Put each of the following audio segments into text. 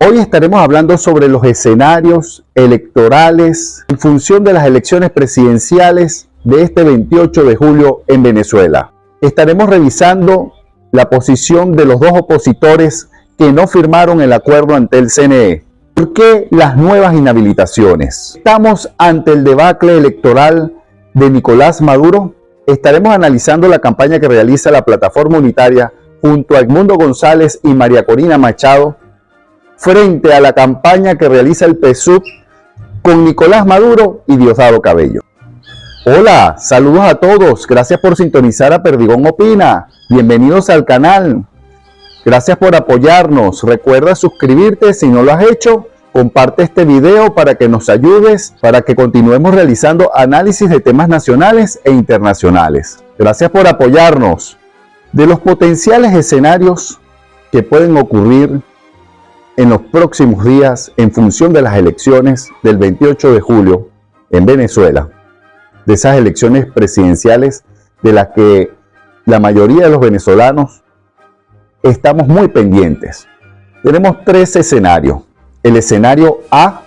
Hoy estaremos hablando sobre los escenarios electorales en función de las elecciones presidenciales de este 28 de julio en Venezuela. Estaremos revisando la posición de los dos opositores que no firmaron el acuerdo ante el CNE. ¿Por qué las nuevas inhabilitaciones? ¿Estamos ante el debacle electoral de Nicolás Maduro? Estaremos analizando la campaña que realiza la Plataforma Unitaria junto a Edmundo González y María Corina Machado frente a la campaña que realiza el PSUV con Nicolás Maduro y Diosdado Cabello. Hola, saludos a todos, gracias por sintonizar a Perdigón Opina, bienvenidos al canal, gracias por apoyarnos, recuerda suscribirte si no lo has hecho, comparte este video para que nos ayudes, para que continuemos realizando análisis de temas nacionales e internacionales. Gracias por apoyarnos. De los potenciales escenarios que pueden ocurrir en los próximos días en función de las elecciones del 28 de julio en Venezuela, de esas elecciones presidenciales de las que la mayoría de los venezolanos estamos muy pendientes. Tenemos tres escenarios: el escenario A,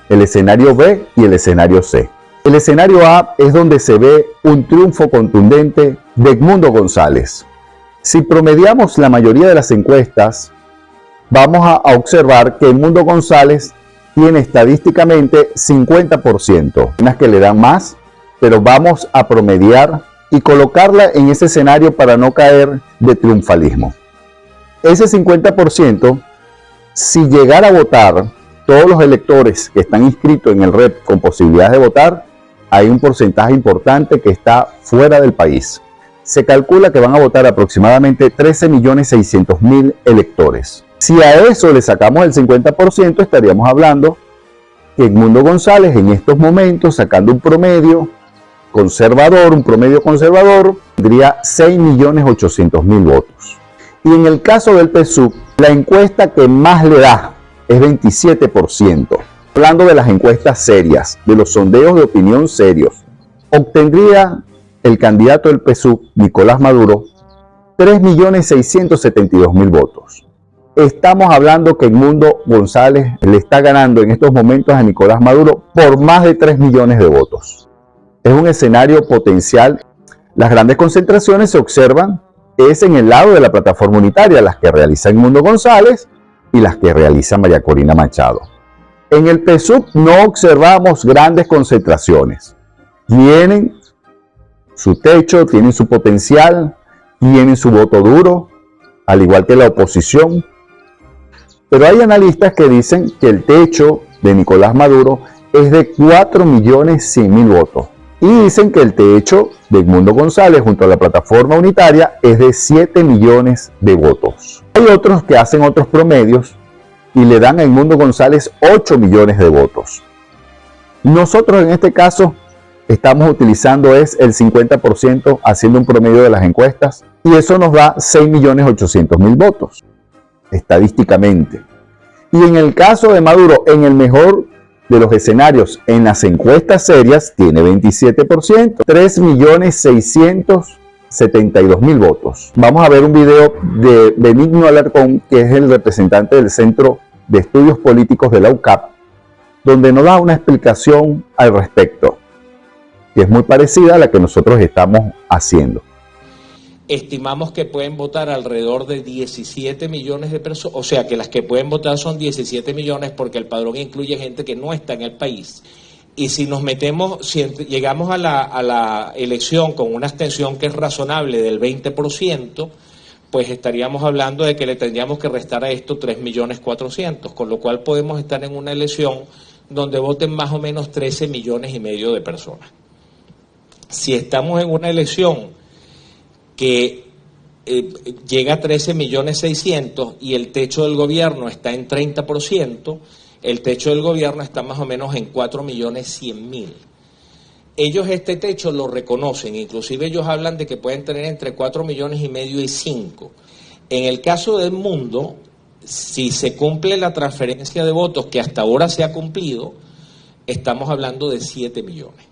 el escenario B y el escenario C. El escenario A es donde se ve un triunfo contundente de Edmundo González. Si promediamos la mayoría de las encuestas, vamos a observar que Edmundo González tiene estadísticamente 50%. Unas que le dan más, pero vamos a promediar y colocarla en ese escenario para no caer de triunfalismo. Ese 50%, si llegara a votar todos los electores que están inscritos en el REP con posibilidades de votar, hay un porcentaje importante que está fuera del país. Se calcula que van a votar aproximadamente 13.600.000 electores. Si a eso le sacamos el 50%, estaríamos hablando que Edmundo González en estos momentos, sacando un promedio conservador, tendría 6.800.000 votos. Y en el caso del PSUV, la encuesta que más le da es 27%. Hablando de las encuestas serias, de los sondeos de opinión serios, obtendría el candidato del PSUV, Nicolás Maduro, 3.672.000 votos. Estamos hablando que Edmundo González le está ganando en estos momentos a Nicolás Maduro por más de 3 millones de votos. Es un escenario potencial. Las grandes concentraciones se observan es en el lado de la Plataforma Unitaria, las que realiza Edmundo González y las que realiza María Corina Machado. En el PSUV no observamos grandes concentraciones. Tienen su techo, tienen su potencial, tienen su voto duro, al igual que la oposición. Pero hay analistas que dicen que el techo de Nicolás Maduro es de 4.100.000 votos. Y dicen que el techo de Edmundo González junto a la Plataforma Unitaria es de 7 millones de votos. Hay otros que hacen otros promedios y le dan a Edmundo González 8 millones de votos. Nosotros en este caso estamos utilizando el 50% haciendo un promedio de las encuestas y eso nos da 6.800.000 votos estadísticamente. Y en el caso de Maduro, en el mejor de los escenarios, en las encuestas serias, tiene 27%, 3.672.000 votos. Vamos a ver un video de Benigno Alarcón, que es el representante del Centro de Estudios Políticos de la UCAP, donde nos da una explicación al respecto, que es muy parecida a la que nosotros estamos haciendo. Estimamos que pueden votar alrededor de 17 millones de personas, o sea que las que pueden votar son 17 millones porque el padrón incluye gente que no está en el país. Y si nos metemos, si llegamos a la elección con una abstención que es razonable del 20%, pues estaríamos hablando de que le tendríamos que restar a esto 3.400.000, con lo cual podemos estar en una elección donde voten más o menos 13 millones y medio de personas. Si estamos en una elección que llega a 13.600.000 y el techo del gobierno está en 30%, el techo del gobierno está más o menos en 4.100.000. Ellos este techo lo reconocen, inclusive ellos hablan de que pueden tener entre 4,5 millones y 5. En el caso del Edmundo, si se cumple la transferencia de votos que hasta ahora se ha cumplido, estamos hablando de 7 millones.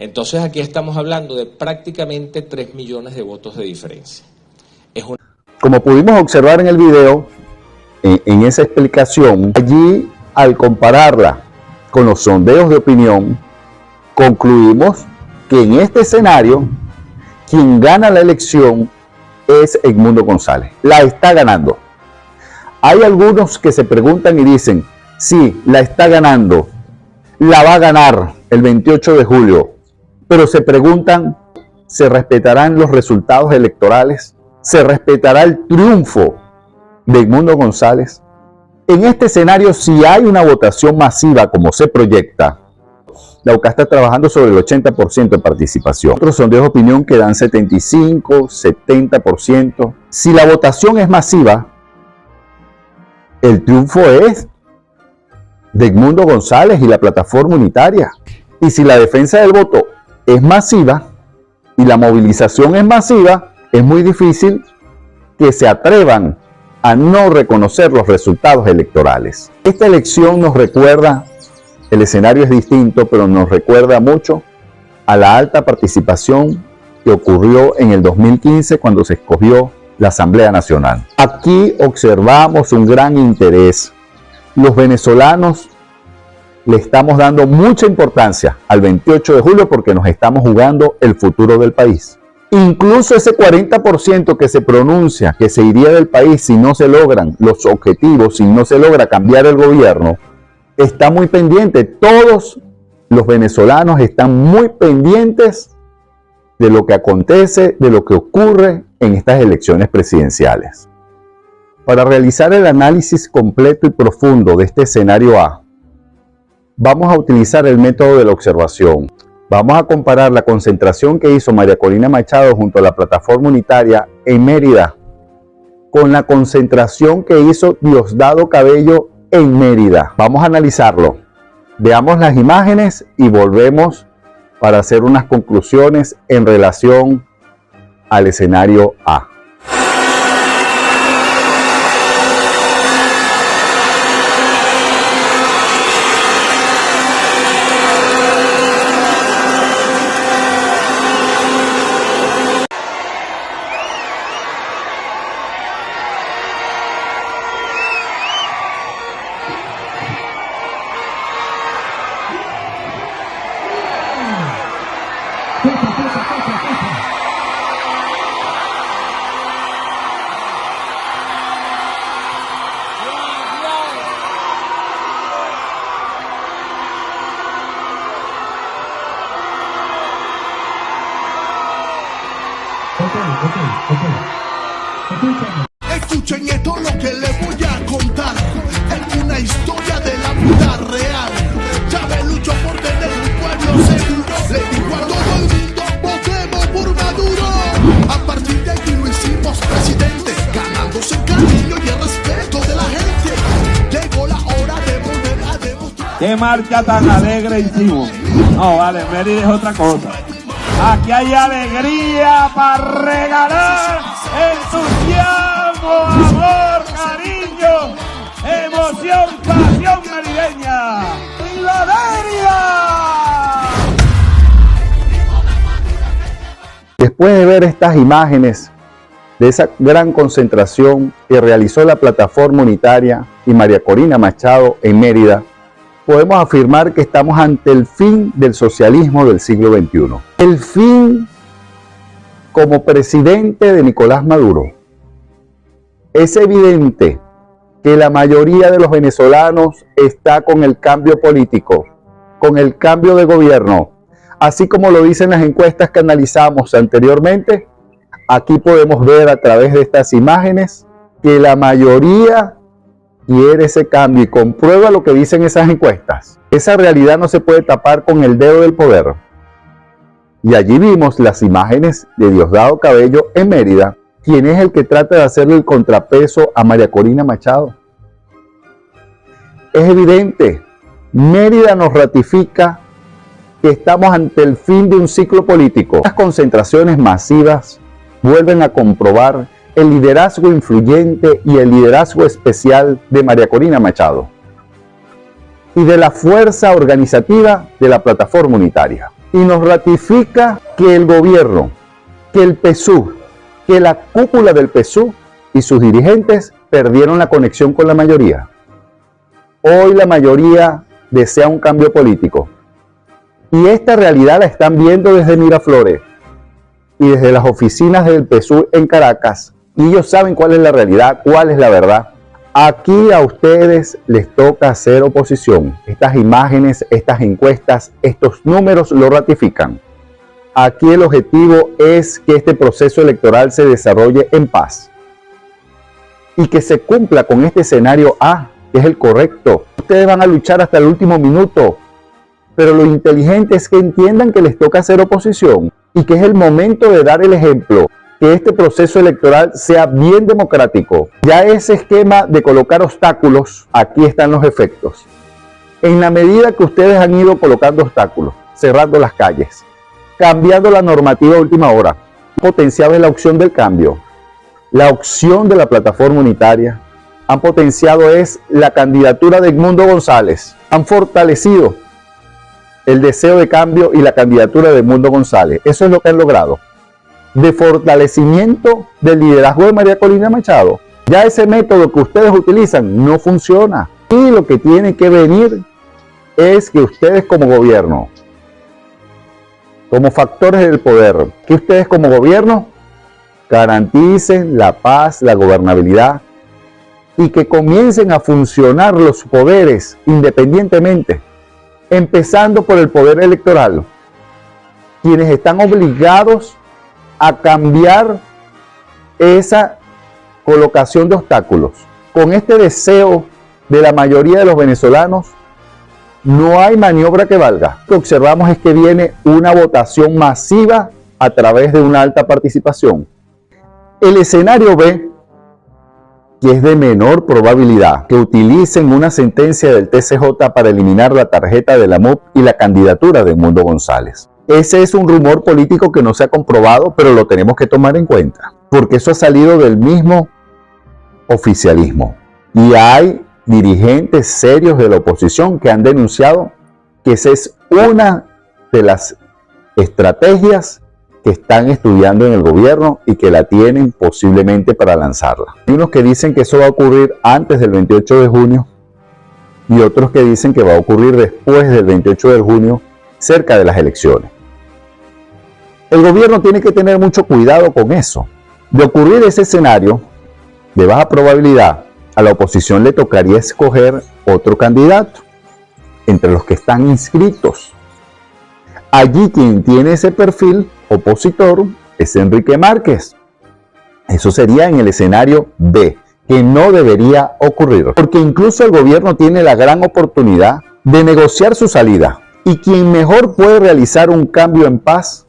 Entonces aquí estamos hablando de prácticamente 3 millones de votos de diferencia. Como pudimos observar en el video, en esa explicación, allí al compararla con los sondeos de opinión, concluimos que en este escenario, quien gana la elección es Edmundo González. La está ganando. Hay algunos que se preguntan y dicen, sí, la está ganando, la va a ganar el 28 de julio, pero se preguntan, ¿se respetarán los resultados electorales? ¿Se respetará el triunfo de Edmundo González? En este escenario, si hay una votación masiva como se proyecta, la UCA está trabajando sobre el 80% de participación. Otros sondeos de opinión que dan 75, 70%. Si la votación es masiva, el triunfo es de Edmundo González y la plataforma unitaria. Y si la defensa del voto es masiva y la movilización es masiva, es muy difícil que se atrevan a no reconocer los resultados electorales. Esta elección nos recuerda, el escenario es distinto, pero nos recuerda mucho a la alta participación que ocurrió en el 2015 cuando se escogió la Asamblea Nacional. Aquí observamos un gran interés. Los venezolanos le estamos dando mucha importancia al 28 de julio porque nos estamos jugando el futuro del país. Incluso ese 40% que se pronuncia que se iría del país si no se logran los objetivos, si no se logra cambiar el gobierno, está muy pendiente. Todos los venezolanos están muy pendientes de lo que acontece, de lo que ocurre en estas elecciones presidenciales. Para realizar el análisis completo y profundo de este escenario A, vamos a utilizar el método de la observación. Vamos a comparar la concentración que hizo María Corina Machado junto a la plataforma unitaria en Mérida con la concentración que hizo Diosdado Cabello en Mérida. Vamos a analizarlo. Veamos las imágenes y volvemos para hacer unas conclusiones en relación al escenario A. Escuchen esto lo que les voy a contar. Es una historia de la vida real. Chávez luchó por tener un pueblo seguro. Le dijo a todo el mundo, votemos por Maduro. A partir de aquí lo hicimos presidente, ganándose el cariño y el respeto de la gente. Llegó la hora de volver a demostrar. ¡Qué marcha tan alegre hicimos! No, vale, Mérida es otra cosa. Aquí hay alegría para regalar, entusiasmo, amor, cariño, emoción, pasión merideña. ¡Viva Mérida! Después de ver estas imágenes de esa gran concentración que realizó la plataforma unitaria y María Corina Machado en Mérida, podemos afirmar que estamos ante el fin del socialismo del siglo XXI. El fin como presidente de Nicolás Maduro. Es evidente que la mayoría de los venezolanos está con el cambio político, con el cambio de gobierno. Así como lo dicen las encuestas que analizamos anteriormente, aquí podemos ver a través de estas imágenes que la mayoría quiere ese cambio y comprueba lo que dicen esas encuestas. Esa realidad no se puede tapar con el dedo del poder. Y allí vimos las imágenes de Diosdado Cabello en Mérida, quien es el que trata de hacerle el contrapeso a María Corina Machado. Es evidente, Mérida nos ratifica que estamos ante el fin de un ciclo político. Las concentraciones masivas vuelven a comprobar el liderazgo influyente y el liderazgo especial de María Corina Machado y de la fuerza organizativa de la plataforma unitaria. Y nos ratifica que el gobierno, que el PSUV, que la cúpula del PSUV y sus dirigentes perdieron la conexión con la mayoría. Hoy la mayoría desea un cambio político. Y esta realidad la están viendo desde Miraflores y desde las oficinas del PSUV en Caracas. Y ellos saben cuál es la realidad, cuál es la verdad. Aquí a ustedes les toca hacer oposición. Estas imágenes, estas encuestas, estos números lo ratifican. Aquí el objetivo es que este proceso electoral se desarrolle en paz y que se cumpla con este escenario A, que es el correcto. Ustedes van a luchar hasta el último minuto, pero lo inteligente es que entiendan que les toca hacer oposición y que es el momento de dar el ejemplo, que este proceso electoral sea bien democrático. Ya ese esquema de colocar obstáculos, aquí están los efectos. En la medida que ustedes han ido colocando obstáculos, cerrando las calles, cambiando la normativa a última hora, potenciado la opción del cambio, la opción de la plataforma unitaria, han potenciado es la candidatura de Edmundo González, han fortalecido el deseo de cambio y la candidatura de Edmundo González. Eso es lo que han logrado. De fortalecimiento del liderazgo de María Corina Machado. Ya ese método que ustedes utilizan no funciona. Y lo que tiene que venir es que ustedes como gobierno, como factores del poder, que ustedes como gobierno garanticen la paz, la gobernabilidad y que comiencen a funcionar los poderes independientemente, empezando por el poder electoral, quienes están obligados a cambiar esa colocación de obstáculos. Con este deseo de la mayoría de los venezolanos, no hay maniobra que valga. Lo que observamos es que viene una votación masiva a través de una alta participación. El escenario B, que es de menor probabilidad, que utilicen una sentencia del TCJ para eliminar la tarjeta de la MUP y la candidatura de Edmundo González. Ese es un rumor político que no se ha comprobado, pero lo tenemos que tomar en cuenta, porque eso ha salido del mismo oficialismo. Y hay dirigentes serios de la oposición que han denunciado que esa es una de las estrategias que están estudiando en el gobierno y que la tienen posiblemente para lanzarla. Hay unos que dicen que eso va a ocurrir antes del 28 de junio y otros que dicen que va a ocurrir después del 28 de junio, cerca de las elecciones. El gobierno tiene que tener mucho cuidado con eso. De ocurrir ese escenario de baja probabilidad, a la oposición le tocaría escoger otro candidato entre los que están inscritos. Allí quien tiene ese perfil opositor es Enrique Márquez. Eso sería en el escenario B, que no debería ocurrir, porque incluso el gobierno tiene la gran oportunidad de negociar su salida. Y quien mejor puede realizar un cambio en paz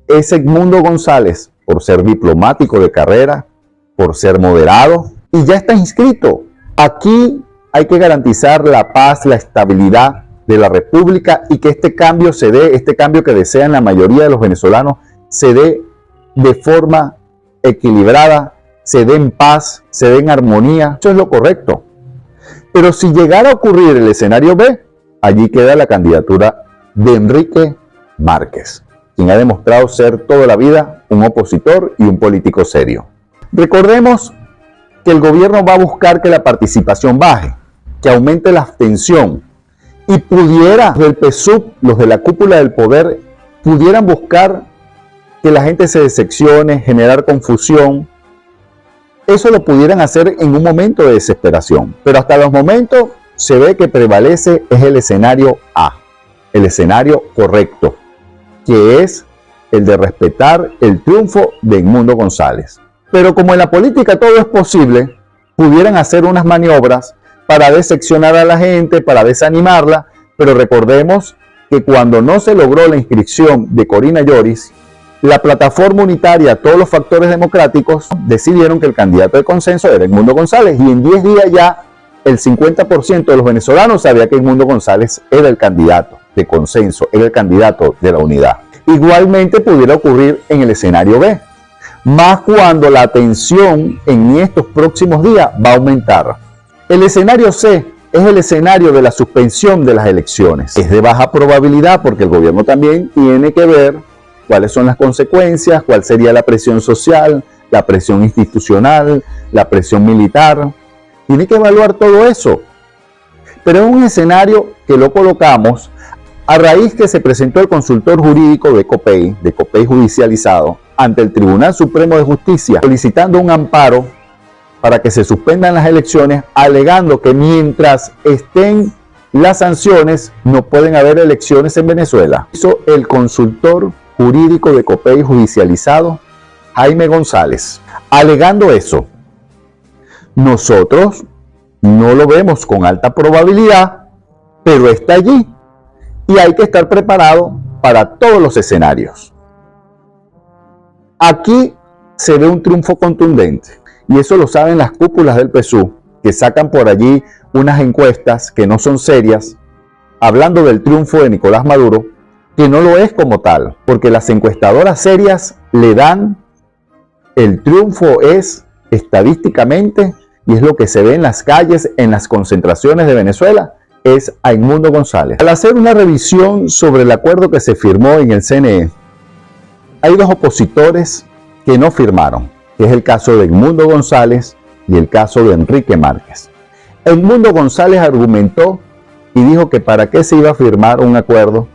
es Edmundo González, por ser diplomático de carrera, por ser moderado, y ya está inscrito. Aquí hay que garantizar la paz, la estabilidad de la República y que este cambio se dé, este cambio que desean la mayoría de los venezolanos, se dé de forma equilibrada, se dé en paz, se dé en armonía. Eso es lo correcto. Pero si llegara a ocurrir el escenario B, allí queda la candidatura de Enrique Márquez, quien ha demostrado ser toda la vida un opositor y un político serio. Recordemos que el gobierno va a buscar que la participación baje, que aumente la abstención, y pudiera, del PSUV, los de la cúpula del poder, pudieran buscar que la gente se decepcione, generar confusión. Eso lo pudieran hacer en un momento de desesperación, pero hasta los momentos se ve que prevalece es el escenario A, el escenario correcto, que es el de respetar el triunfo de Edmundo González. Pero como en la política todo es posible, pudieran hacer unas maniobras para decepcionar a la gente, para desanimarla, pero recordemos que cuando no se logró la inscripción de Corina Lloris, la plataforma unitaria, todos los factores democráticos decidieron que el candidato de consenso era Edmundo González, y en 10 días ya el 50% de los venezolanos sabía que Edmundo González era el candidato de consenso, era el candidato de la unidad. Igualmente pudiera ocurrir en el escenario B, más cuando la tensión en estos próximos días va a aumentar. El escenario C es el escenario de la suspensión de las elecciones. Es de baja probabilidad porque el gobierno también tiene que ver cuáles son las consecuencias, cuál sería la presión social, la presión institucional, la presión militar. Tiene que evaluar todo eso. Pero es un escenario que lo colocamos a raíz que se presentó el consultor jurídico de COPEI judicializado, ante el Tribunal Supremo de Justicia, solicitando un amparo para que se suspendan las elecciones, alegando que mientras estén las sanciones no pueden haber elecciones en Venezuela. Hizo el consultor jurídico de COPEI judicializado, Jaime González, alegando eso. Nosotros no lo vemos con alta probabilidad, pero está allí y hay que estar preparado para todos los escenarios. Aquí se ve un triunfo contundente y eso lo saben las cúpulas del PSUV, que sacan por allí unas encuestas que no son serias, hablando del triunfo de Nicolás Maduro, que no lo es como tal, porque las encuestadoras serias le dan el triunfo es estadísticamente, y es lo que se ve en las calles, en las concentraciones de Venezuela, es a Edmundo González. Al hacer una revisión sobre el acuerdo que se firmó en el CNE, hay dos opositores que no firmaron, que es el caso de Edmundo González y el caso de Enrique Márquez. Edmundo González argumentó y dijo que para qué se iba a firmar un acuerdo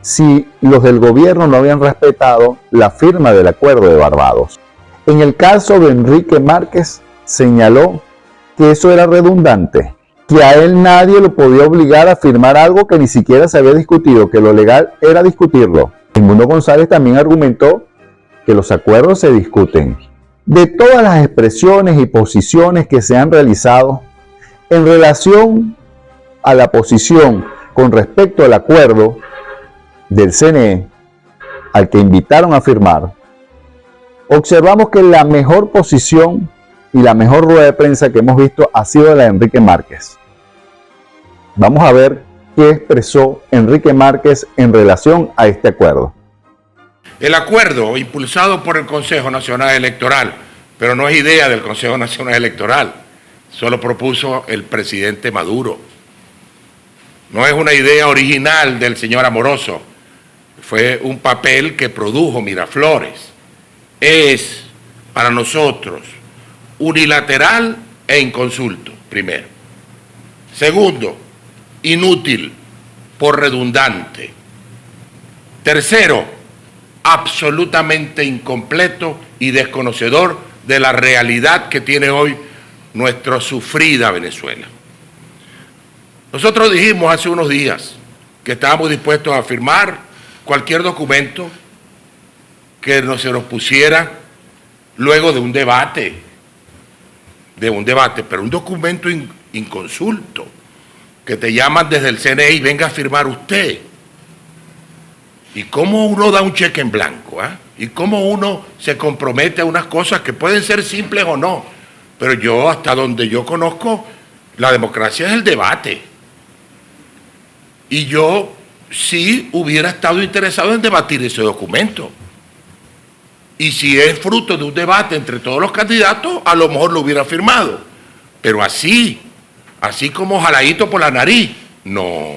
si los del gobierno no habían respetado la firma del acuerdo de Barbados. En el caso de Enrique Márquez, señaló que eso era redundante, que a él nadie lo podía obligar a firmar algo que ni siquiera se había discutido, que lo legal era discutirlo. Edmundo González también argumentó que los acuerdos se discuten. De todas las expresiones y posiciones que se han realizado en relación a la posición con respecto al acuerdo del CNE al que invitaron a firmar, observamos que la mejor posición y la mejor rueda de prensa que hemos visto ha sido la de Enrique Márquez. Vamos a ver qué expresó Enrique Márquez en relación a este acuerdo. El acuerdo impulsado por el Consejo Nacional Electoral, pero no es idea del Consejo Nacional Electoral, solo propuso el presidente Maduro. No es una idea original del señor Amoroso, fue un papel que produjo Miraflores. Es para nosotros unilateral e inconsulto, primero. Segundo, inútil por redundante. Tercero, absolutamente incompleto y desconocedor de la realidad que tiene hoy nuestra sufrida Venezuela. Nosotros dijimos hace unos días que estábamos dispuestos a firmar cualquier documento que se nos pusiera luego de un debate, pero un documento inconsulto, que te llaman desde el CNE y venga a firmar usted. ¿Y cómo uno da un cheque en blanco? ¿Y cómo uno se compromete a unas cosas que pueden ser simples o no? Pero yo, hasta donde yo conozco, la democracia es el debate. Y yo sí hubiera estado interesado en debatir ese documento. Y si es fruto de un debate entre todos los candidatos, a lo mejor lo hubiera firmado. Pero así como jaladito por la nariz, no.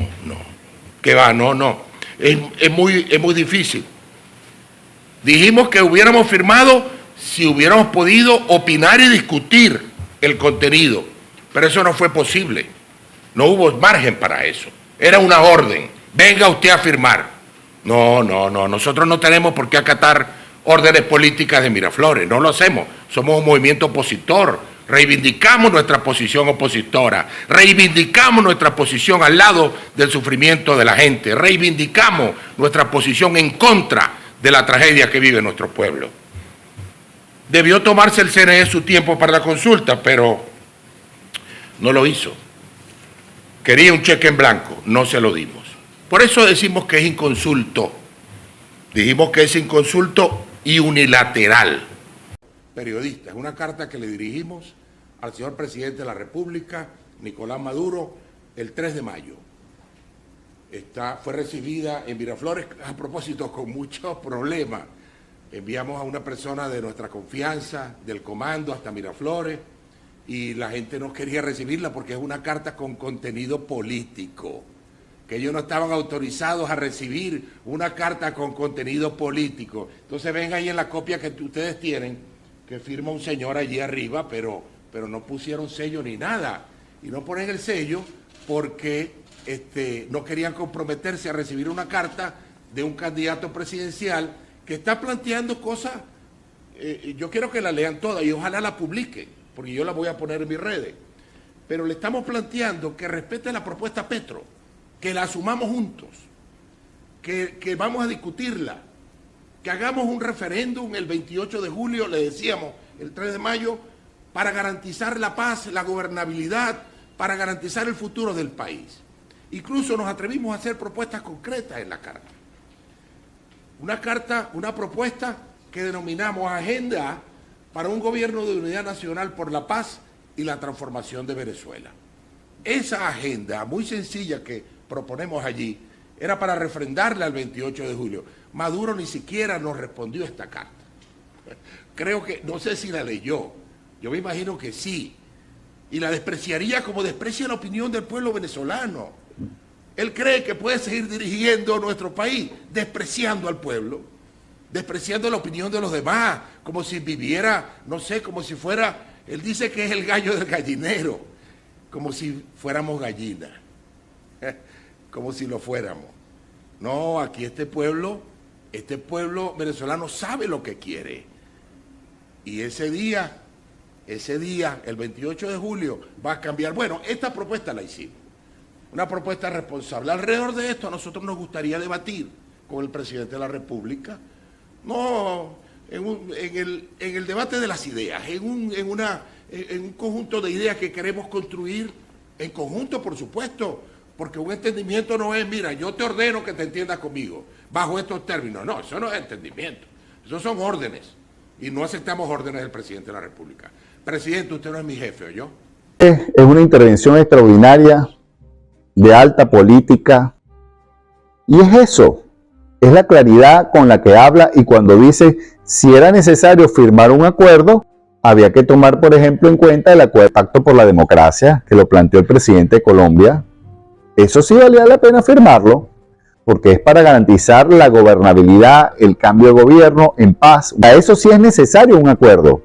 ¿Qué va? No. Es muy difícil. Dijimos que hubiéramos firmado si hubiéramos podido opinar y discutir el contenido, pero eso no fue posible. No hubo margen para eso. Era una orden. Venga usted a firmar. No. Nosotros no tenemos por qué acatar órdenes políticas de Miraflores. No lo hacemos. Somos un movimiento opositor. Reivindicamos nuestra posición opositora. Reivindicamos nuestra posición al lado del sufrimiento de la gente. Reivindicamos nuestra posición en contra de la tragedia que vive nuestro pueblo. Debió tomarse el CNE su tiempo para la consulta, pero no lo hizo. Quería un cheque en blanco, no se lo dimos. Por eso decimos que es inconsulto. Dijimos que es inconsulto y unilateral. Periodista, es una carta que le dirigimos al señor presidente de la República, Nicolás Maduro, el 3 de mayo. Fue recibida en Miraflores, a propósito, con muchos problemas. Enviamos a una persona de nuestra confianza, del comando, hasta Miraflores, y la gente no quería recibirla porque es una carta con contenido político, que ellos no estaban autorizados a recibir una carta con contenido político. Entonces ven ahí en la copia que ustedes tienen, que firma un señor allí arriba, pero no pusieron sello ni nada. Y no ponen el sello porque no querían comprometerse a recibir una carta de un candidato presidencial que está planteando cosas. Yo quiero que la lean todas y ojalá la publiquen, porque yo la voy a poner en mis redes. Pero le estamos planteando que respete la propuesta Petro, que la asumamos juntos, que vamos a discutirla, que hagamos un referéndum el 28 de julio, le decíamos, el 3 de mayo, para garantizar la paz, la gobernabilidad, para garantizar el futuro del país. Incluso nos atrevimos a hacer propuestas concretas en la carta. Una propuesta que denominamos Agenda para un gobierno de unidad nacional por la paz y la transformación de Venezuela. Esa agenda muy sencilla que proponemos allí era para refrendarla el 28 de julio. Maduro ni siquiera nos respondió esta carta. Creo que, no sé si la leyó, yo me imagino que sí, y la despreciaría como desprecia la opinión del pueblo venezolano. Él cree que puede seguir dirigiendo nuestro país, despreciando al pueblo, despreciando la opinión de los demás, como si viviera, no sé, como si fuera, él dice que es el gallo del gallinero, como si fuéramos gallinas, como si lo fuéramos. No, aquí este pueblo venezolano sabe lo que quiere. Y ese día, el 28 de julio, va a cambiar. Bueno, esta propuesta la hicimos. Una propuesta responsable. Alrededor de esto a nosotros nos gustaría debatir con el presidente de la República, no en el debate de las ideas, en un conjunto de ideas que queremos construir en conjunto, por supuesto, porque un entendimiento no es, mira, yo te ordeno que te entiendas conmigo, bajo estos términos. No, eso no es entendimiento, eso son órdenes, y no aceptamos órdenes del presidente de la República. Presidente, usted no es mi jefe, ¿oyó? Es una intervención extraordinaria, de alta política, y es eso, es la claridad con la que habla, y cuando dice si era necesario firmar un acuerdo, había que tomar, por ejemplo, en cuenta el acuerdo Pacto por la Democracia, que lo planteó el presidente de Colombia. Eso sí valía la pena firmarlo, porque es para garantizar la gobernabilidad, el cambio de gobierno en paz. A eso sí es necesario un acuerdo,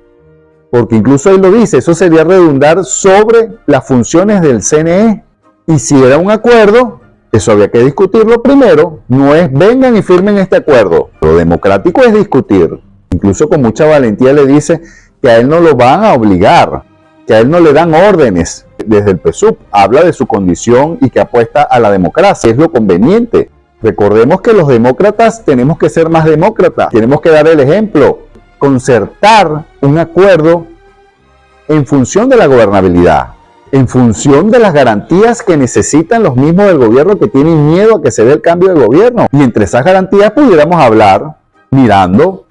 porque incluso él lo dice, eso sería redundar sobre las funciones del CNE. Y si era un acuerdo, eso había que discutirlo primero. No es vengan y firmen este acuerdo. Lo democrático es discutir. Incluso con mucha valentía le dice que a él no lo van a obligar, que a él no le dan órdenes. Desde el PSUV habla de su condición y que apuesta a la democracia. Es lo conveniente. Recordemos que los demócratas tenemos que ser más demócratas. Tenemos que dar el ejemplo. Concertar un acuerdo en función de la gobernabilidad, en función de las garantías que necesitan los mismos del gobierno, que tienen miedo a que se dé el cambio de gobierno. Y entre esas garantías pudiéramos hablar mirando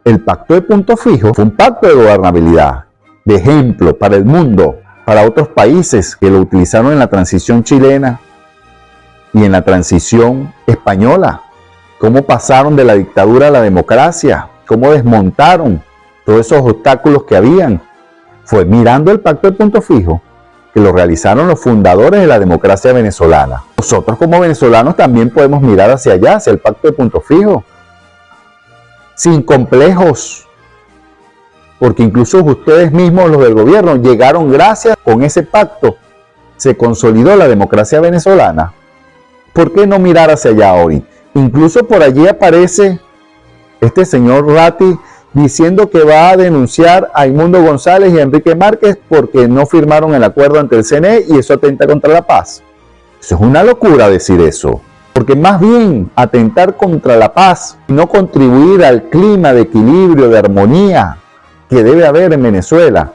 el pacto de punto fijo. Fue un pacto de gobernabilidad, de ejemplo para el mundo, para otros países que lo utilizaron en la transición chilena y en la transición española. Cómo pasaron de la dictadura a la democracia, cómo desmontaron todos esos obstáculos que habían. Fue mirando el pacto de punto fijo que lo realizaron los fundadores de la democracia venezolana. Nosotros como venezolanos también podemos mirar hacia allá, hacia el pacto de punto fijo, sin complejos, porque incluso ustedes mismos, los del gobierno, llegaron gracias con ese pacto, se consolidó la democracia venezolana. ¿Por qué no mirar hacia allá hoy? Incluso por allí aparece este señor Ratti diciendo que va a denunciar a Edmundo González y a Enrique Márquez porque no firmaron el acuerdo ante el CNE y eso atenta contra la paz. Eso es una locura decir eso, porque más bien atentar contra la paz y no contribuir al clima de equilibrio, de armonía que debe haber en Venezuela,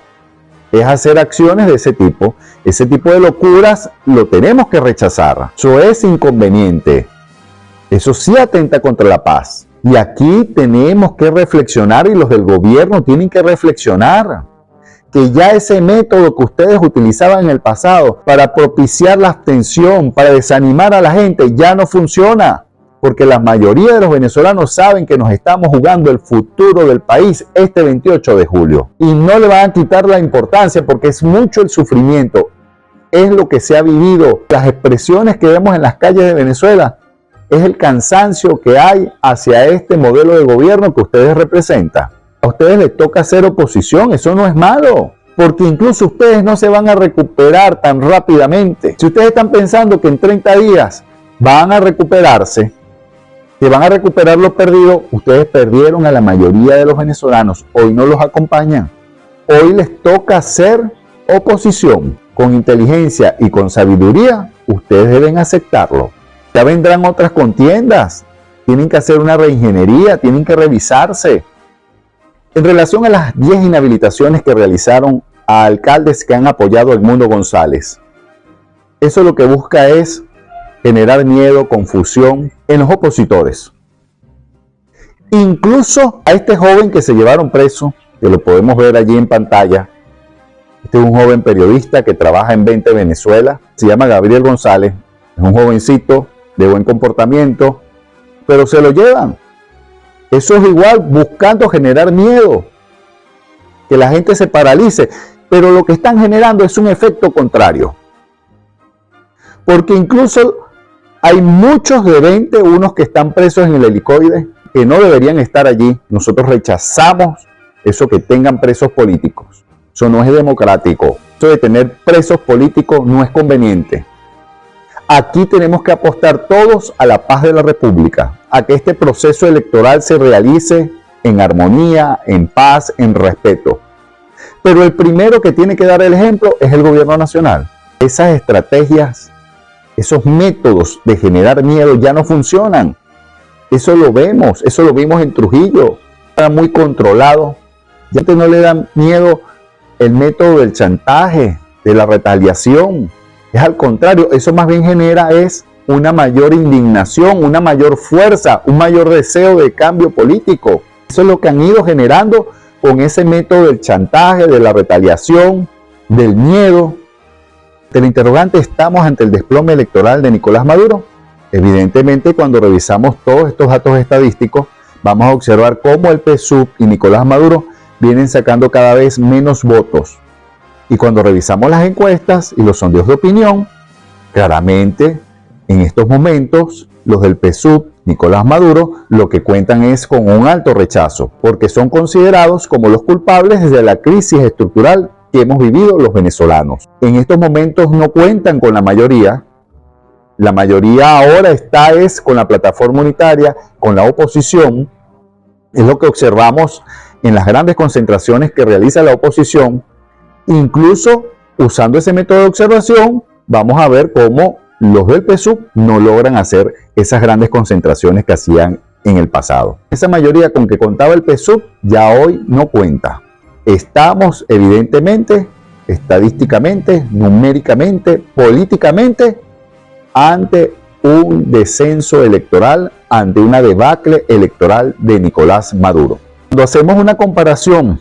es hacer acciones de ese tipo. Ese tipo de locuras lo tenemos que rechazar. Eso es inconveniente. Eso sí atenta contra la paz. Y aquí tenemos que reflexionar, y los del gobierno tienen que reflexionar, que ya ese método que ustedes utilizaban en el pasado para propiciar la abstención, para desanimar a la gente, ya no funciona. Porque la mayoría de los venezolanos saben que nos estamos jugando el futuro del país este 28 de julio. Y no le van a quitar la importancia porque es mucho el sufrimiento. Es lo que se ha vivido. Las expresiones que vemos en las calles de Venezuela es el cansancio que hay hacia este modelo de gobierno que ustedes representan. A ustedes les toca hacer oposición, eso no es malo, porque incluso ustedes no se van a recuperar tan rápidamente. Si ustedes están pensando que en 30 días van a recuperarse, que van a recuperar lo perdido, ustedes perdieron a la mayoría de los venezolanos. Hoy no los acompañan. Hoy les toca hacer oposición con inteligencia y con sabiduría. Ustedes deben aceptarlo. Ya vendrán otras contiendas. Tienen que hacer una reingeniería, tienen que revisarse. En relación a las 10 inhabilitaciones que realizaron a alcaldes que han apoyado a Edmundo González, eso lo que busca es generar miedo, confusión en los opositores. Incluso a este joven que se llevaron preso, que lo podemos ver allí en pantalla. Este es un joven periodista que trabaja en 20 Venezuela, se llama Gabriel González, es un jovencito de buen comportamiento, pero se lo llevan. Eso es igual buscando generar miedo, que la gente se paralice, pero lo que están generando es un efecto contrario. Porque incluso hay muchos de 20, unos que están presos en el helicoide, que no deberían estar allí. Nosotros rechazamos eso que tengan presos políticos. Eso no es democrático. Eso de tener presos políticos no es conveniente. Aquí tenemos que apostar todos a la paz de la República, a que este proceso electoral se realice en armonía, en paz, en respeto. Pero el primero que tiene que dar el ejemplo es el gobierno nacional. Esas estrategias, esos métodos de generar miedo ya no funcionan. Eso lo vimos en Trujillo. Está muy controlado. Ya no le da miedo el método del chantaje, de la retaliación. Es al contrario, eso más bien genera es una mayor indignación, una mayor fuerza, un mayor deseo de cambio político. Eso es lo que han ido generando con ese método del chantaje, de la retaliación, del miedo. El interrogante, ¿estamos ante el desplome electoral de Nicolás Maduro? Evidentemente, cuando revisamos todos estos datos estadísticos, vamos a observar cómo el PSUV y Nicolás Maduro vienen sacando cada vez menos votos. Y cuando revisamos las encuestas y los sondeos de opinión, claramente en estos momentos los del PSUV, Nicolás Maduro, lo que cuentan es con un alto rechazo, porque son considerados como los culpables de la crisis estructural que hemos vivido los venezolanos. En estos momentos no cuentan con la mayoría. La mayoría ahora está con la plataforma unitaria, con la oposición. Es lo que observamos en las grandes concentraciones que realiza la oposición. Incluso usando ese método de observación, vamos a ver cómo los del PSUV no logran hacer esas grandes concentraciones que hacían en el pasado. Esa mayoría con que contaba el PSUV ya hoy no cuenta. Estamos evidentemente, estadísticamente, numéricamente, políticamente, ante un descenso electoral, ante una debacle electoral de Nicolás Maduro. Cuando hacemos una comparación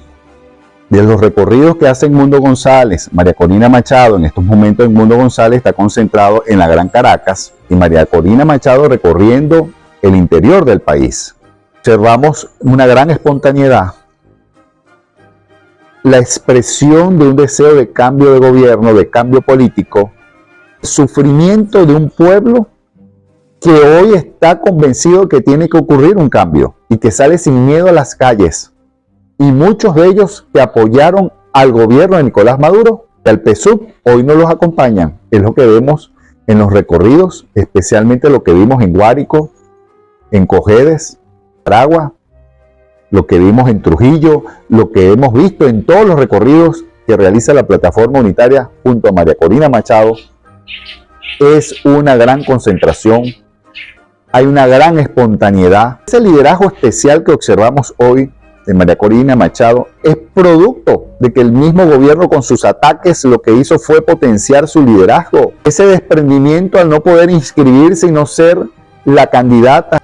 de los recorridos que hace Edmundo González, María Corina Machado, en estos momentos Edmundo González está concentrado en la Gran Caracas y María Corina Machado recorriendo el interior del país. Observamos una gran espontaneidad, la expresión de un deseo de cambio de gobierno, de cambio político, sufrimiento de un pueblo que hoy está convencido que tiene que ocurrir un cambio y que sale sin miedo a las calles. Y muchos de ellos que apoyaron al gobierno de Nicolás Maduro, al PSUV, hoy no los acompañan. Es lo que vemos en los recorridos, especialmente lo que vimos en Guárico, en Cojedes, Aragua, lo que vimos en Trujillo, lo que hemos visto en todos los recorridos que realiza la plataforma unitaria junto a María Corina Machado. Es una gran concentración, hay una gran espontaneidad. Ese liderazgo especial que observamos hoy de María Corina Machado es producto de que el mismo gobierno con sus ataques lo que hizo fue potenciar su liderazgo. Ese desprendimiento al no poder inscribirse y no ser la candidata,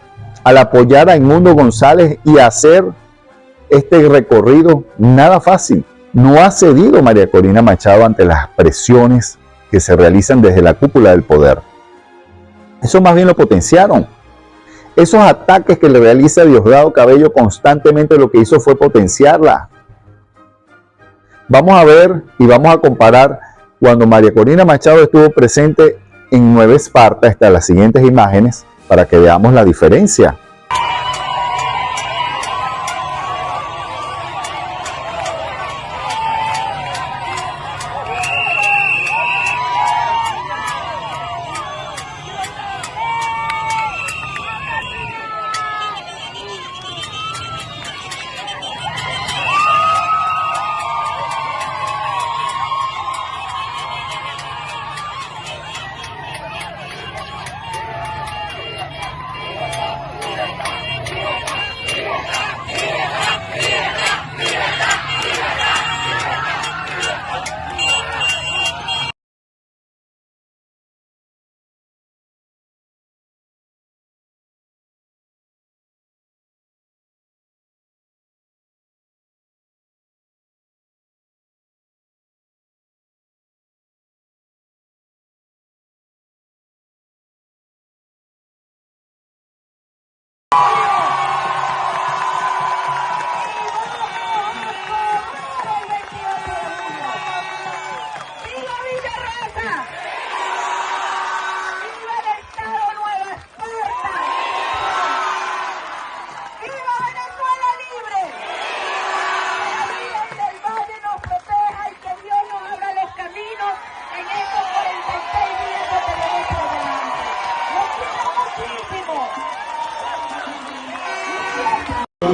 al apoyar a Edmundo González y hacer este recorrido, nada fácil. No ha cedido María Corina Machado ante las presiones que se realizan desde la cúpula del poder. Eso más bien lo potenciaron. Esos ataques que le realiza Diosdado Cabello constantemente lo que hizo fue potenciarla. Vamos a ver y vamos a comparar cuando María Corina Machado estuvo presente en Nueva Esparta, hasta las siguientes imágenes, para que veamos la diferencia.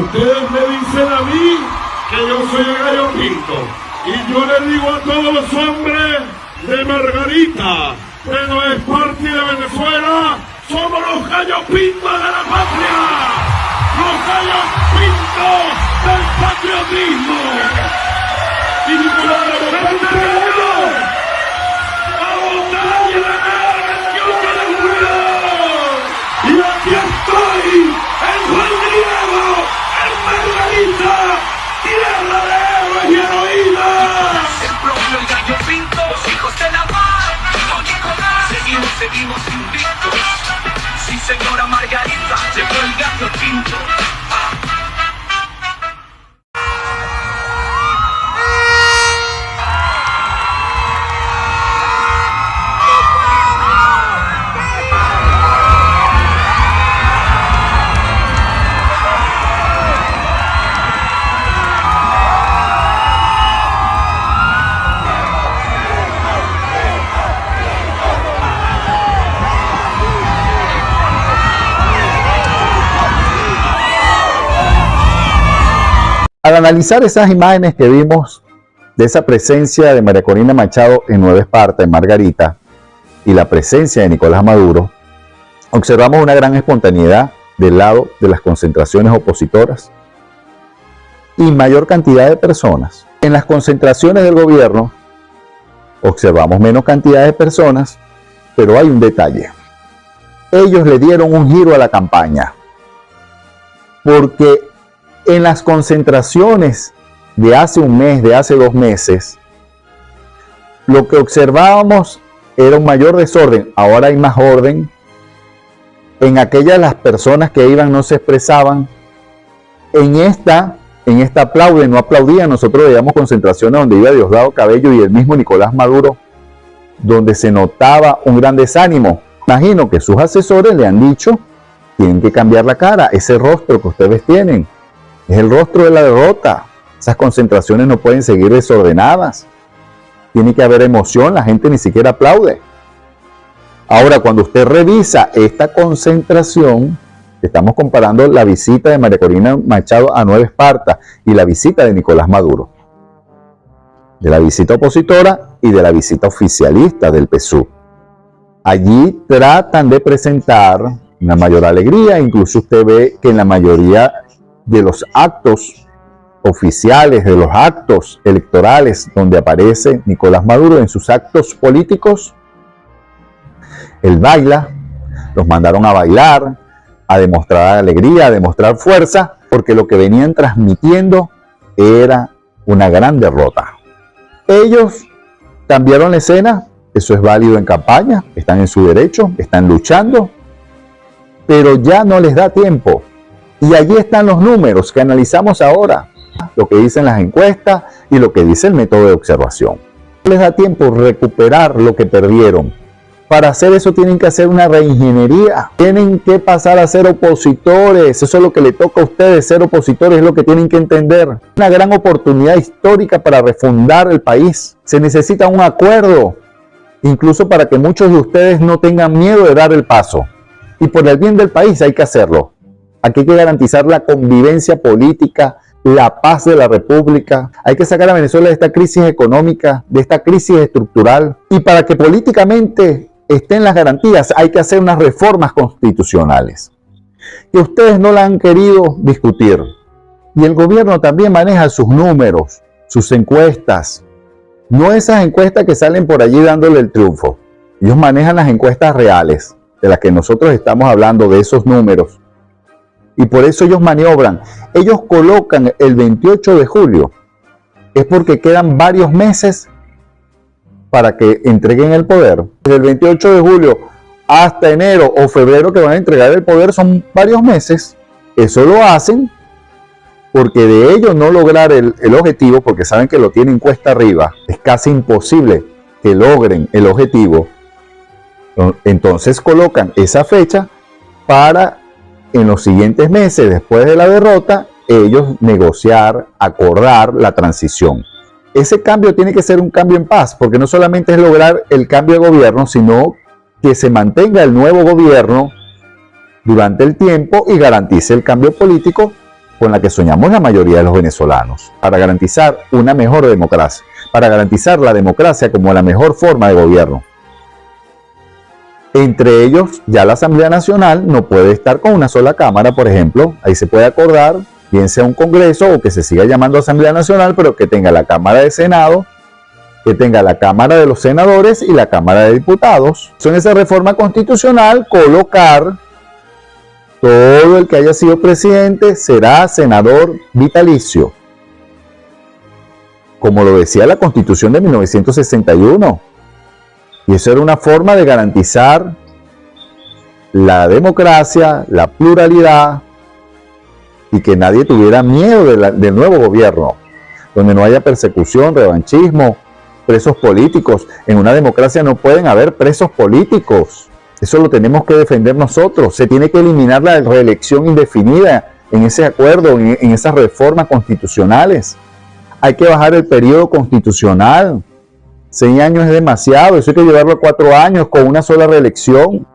Ustedes me dicen a mí que yo soy el gallo pinto. Y yo le digo a todos los hombres de Margarita, que no es parte de Venezuela, somos los gallos pintos de la patria. Los gallos pintos del patriotismo. Y Nicolás a votar y a ganar el 28 de julio. Y aquí estoy, en Juan Diego, en Margarita, tierra de héroes y heroínas. El propio el gallo pinto, los hijos de la mar, con Nicolás, seguimos invictos. Sí, señora Margarita, llegó el gallo pinto. Al analizar esas imágenes que vimos de esa presencia de María Corina Machado en Nueva Esparta, en Margarita, y la presencia de Nicolás Maduro, observamos una gran espontaneidad del lado de las concentraciones opositoras y mayor cantidad de personas. En las concentraciones del gobierno observamos menos cantidad de personas, pero hay un detalle. Ellos le dieron un giro a la campaña, porque en las concentraciones de hace un mes, de hace 2 meses, lo que observábamos era un mayor desorden. Ahora hay más orden. En aquellas las personas que iban no se expresaban. En esta aplauden, no aplaudían. Nosotros veíamos concentraciones donde iba Diosdado Cabello y el mismo Nicolás Maduro, donde se notaba un gran desánimo. Imagino que sus asesores le han dicho, tienen que cambiar la cara, ese rostro que ustedes tienen. Es el rostro de la derrota. Esas concentraciones no pueden seguir desordenadas. Tiene que haber emoción, la gente ni siquiera aplaude. Ahora, cuando usted revisa esta concentración, estamos comparando la visita de María Corina Machado a Nueva Esparta y la visita de Nicolás Maduro. De la visita opositora y de la visita oficialista del PSUV. Allí tratan de presentar una mayor alegría, incluso usted ve que en la mayoría de los actos oficiales, de los actos electorales donde aparece Nicolás Maduro en sus actos políticos, él baila, los mandaron a bailar, a demostrar alegría, a demostrar fuerza, porque lo que venían transmitiendo era una gran derrota. Ellos cambiaron la escena, eso es válido en campaña, están en su derecho, están luchando, pero ya no les da tiempo. Y allí están los números que analizamos ahora, lo que dicen las encuestas y lo que dice el método de observación. No les da tiempo recuperar lo que perdieron. Para hacer eso tienen que hacer una reingeniería, tienen que pasar a ser opositores, eso es lo que le toca a ustedes, ser opositores es lo que tienen que entender. Una gran oportunidad histórica para refundar el país, se necesita un acuerdo, incluso para que muchos de ustedes no tengan miedo de dar el paso. Y por el bien del país hay que hacerlo. Aquí hay que garantizar la convivencia política, la paz de la República. Hay que sacar a Venezuela de esta crisis económica, de esta crisis estructural. Y para que políticamente estén las garantías, hay que hacer unas reformas constitucionales. Que ustedes no la han querido discutir. Y el gobierno también maneja sus números, sus encuestas. No esas encuestas que salen por allí dándole el triunfo. Ellos manejan las encuestas reales, de las que nosotros estamos hablando, de esos números. Y por eso ellos maniobran. Ellos colocan el 28 de julio. Es porque quedan varios meses para que entreguen el poder. Desde el 28 de julio hasta enero o febrero que van a entregar el poder son varios meses. Eso lo hacen porque de ellos no lograr el objetivo, porque saben que lo tienen cuesta arriba, es casi imposible que logren el objetivo. Entonces colocan esa fecha para en los siguientes meses, después de la derrota, ellos negociar, acordar la transición. Ese cambio tiene que ser un cambio en paz, porque no solamente es lograr el cambio de gobierno, sino que se mantenga el nuevo gobierno durante el tiempo y garantice el cambio político con la que soñamos la mayoría de los venezolanos, para garantizar una mejor democracia, para garantizar la democracia como la mejor forma de gobierno. Entre ellos, ya la Asamblea Nacional no puede estar con una sola cámara, por ejemplo. Ahí se puede acordar, bien sea un Congreso o que se siga llamando Asamblea Nacional, pero que tenga la Cámara de Senado, que tenga la Cámara de los Senadores y la Cámara de Diputados. En esa reforma constitucional, colocar todo el que haya sido presidente será senador vitalicio, como lo decía la Constitución de 1961. Y eso era una forma de garantizar la democracia, la pluralidad y que nadie tuviera miedo del nuevo gobierno, donde no haya persecución, revanchismo, presos políticos. En una democracia no pueden haber presos políticos. Eso lo tenemos que defender nosotros. Se tiene que eliminar la reelección indefinida en ese acuerdo, en esas reformas constitucionales. Hay que bajar el periodo constitucional. 6 años es demasiado, eso hay que llevarlo a 4 años con una sola reelección,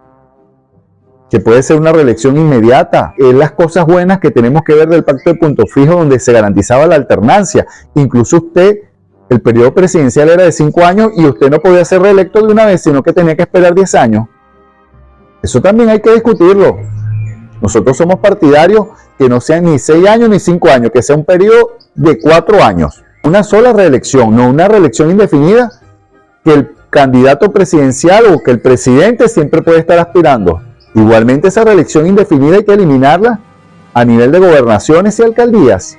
que puede ser una reelección inmediata. Es las cosas buenas que tenemos que ver del pacto de Punto Fijo, donde se garantizaba la alternancia. Incluso usted, el periodo presidencial era de 5 años y usted no podía ser reelecto de una vez, sino que tenía que esperar 10 años. Eso también hay que discutirlo. Nosotros somos partidarios que no sean ni 6 años ni 5 años, que sea un periodo de 4 años. Una sola reelección, no una reelección indefinida, que el candidato presidencial o que el presidente siempre puede estar aspirando. Igualmente esa reelección indefinida hay que eliminarla a nivel de gobernaciones y alcaldías.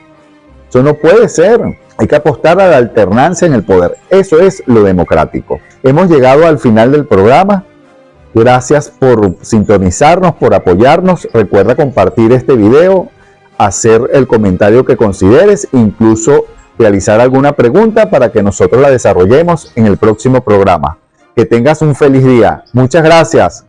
Eso no puede ser. Hay que apostar a la alternancia en el poder. Eso es lo democrático. Hemos llegado al final del programa. Gracias por sintonizarnos, por apoyarnos. Recuerda compartir este video, hacer el comentario que consideres, incluso realizar alguna pregunta para que nosotros la desarrollemos en el próximo programa. Que tengas un feliz día. Muchas gracias.